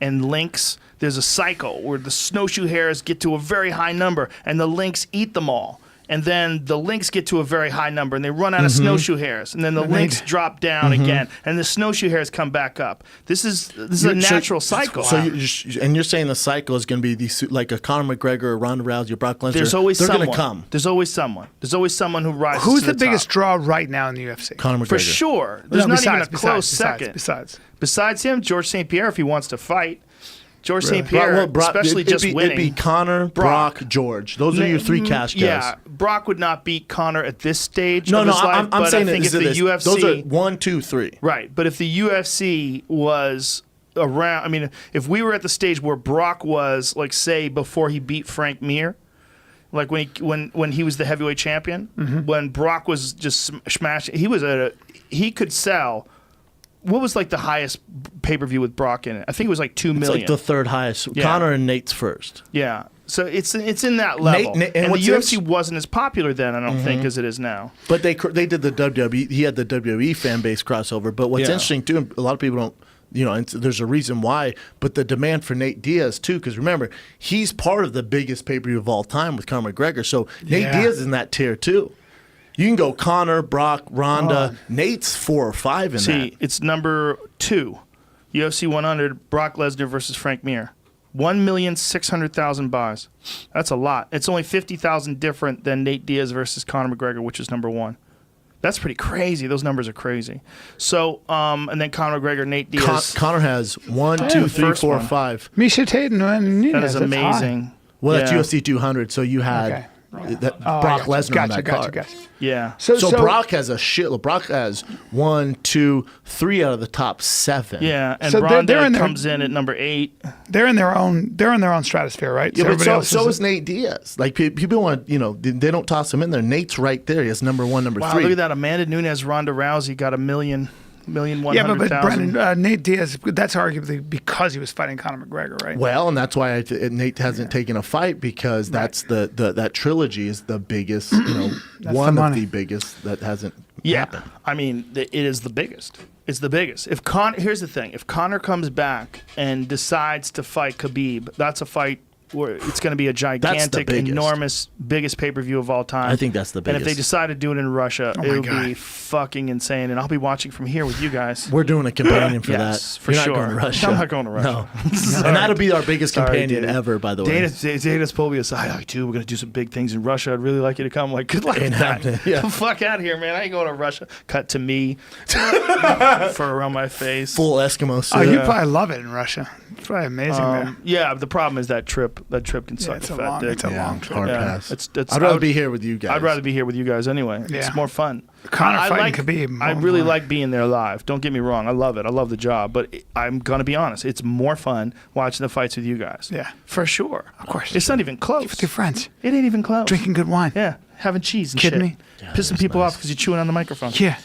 and lynx. There's a cycle where the snowshoe hares get to a very high number, and the lynx eat them all. And then the lynx get to a very high number, and they run out of snowshoe hares. And then the lynx drop down again, and the snowshoe hares come back up. This is a natural cycle. So you're saying the cycle is going to be these, like a Conor McGregor, or Ronda Rousey, or Brock Lesnar. There's always they're someone. going to come. There's always someone. There's always someone who rises. Who's to the the biggest top. draw right now in the UFC? Conor McGregor. For sure. There's not even a close second. Besides him, George St. Pierre, if he wants to fight. George St. Pierre, especially just winning. It'd be Conor, Brock, George. Those are your three cash guys. Yeah, Brock would not beat Conor at this stage No, of no, his life. I'm saying I think if the UFC, those are 1, 2, 3. Right, but if the UFC was around, I mean, if we were at the stage where Brock was, like, say, before he beat Frank Mir, like when he was the heavyweight champion, when Brock was just smashing, he could sell. What was like the highest pay-per-view with Brock in it? I think it was like 2 million. It's like the third highest. Yeah. Conor and Nate's first. Yeah. So it's in that level. Nate, and the UFC wasn't as popular then, I don't think, as it is now. But they did the WWE. He had the WWE fan base crossover. But what's interesting too, and a lot of people don't, and there's a reason why. But the demand for Nate Diaz too, because remember, he's part of the biggest pay-per-view of all time with Conor McGregor. So Nate Diaz is in that tier too. You can go Conor, Brock, Ronda. Nate's 4 or 5 in that. See, it's number 2. UFC 100, Brock Lesnar versus Frank Mir. 1,600,000 buys. That's a lot. It's only 50,000 different than Nate Diaz versus Conor McGregor, which is number 1. That's pretty crazy. Those numbers are crazy. So, and then Conor McGregor, Nate Diaz. Conor has 1, 2, 3, 4, 5. Misha Tate and Nunez. That is amazing. Well, that's UFC 200. So you had. Okay. Brock Lesnar on that card. Gotcha. Yeah. So Brock has a shitload. Brock has 1, 2, 3 out of the top 7. Yeah, and so Ronda comes in at number 8. They're in their own stratosphere, right? Yeah, but so is Nate Diaz. Like people want, they don't toss him in there. Nate's right there. He has number 1, number 3. Wow, look at that. Amanda Nunes, Ronda Rousey got 1,100,000. Yeah, but Brendan, Nate Diaz, that's arguably because he was fighting Conor McGregor, right? Well, and that's why Nate hasn't taken a fight, because that's that trilogy is the biggest, one of the biggest that hasn't happened. I mean, it is the biggest. It's the biggest. Here's the thing. If Conor comes back and decides to fight Khabib, that's a fight where it's going to be a gigantic, enormous, biggest pay-per-view of all time. I think that's the biggest. And if they decide to do it in Russia, it'll be fucking insane. And I'll be watching from here with you guys. We're doing a companion for that. For You're sure. Not going to Russia. I'm not going to Russia. No. And that'll be our biggest companion ever, by the way. Dana's pulled me aside. Like, dude, we're going to do some big things in Russia. I'd really like you to come. I'm like, good luck with that. Get the fuck out of here, man. I ain't going to Russia. Cut to me. Fur around my face. Full Eskimo suit. Oh, you probably love it in Russia. It's probably amazing there. Yeah, the problem is that trip can suck it's a a fat long, dick. It's a long trip. Hard pass. I'd rather be here with you guys. I'd rather be here with you guys anyway. Yeah. It's more fun. Conor fighting Khabib. I really like being there live. Don't get me wrong. I love it. I love the job. But I'm going to be honest. It's more fun watching the fights with you guys. Yeah. For sure. Of course. It's not even close. With your friends. It ain't even close. Drinking good wine. Yeah. Having cheese and Kidding shit. me? Pissing people off because you're chewing on the microphone. Yeah.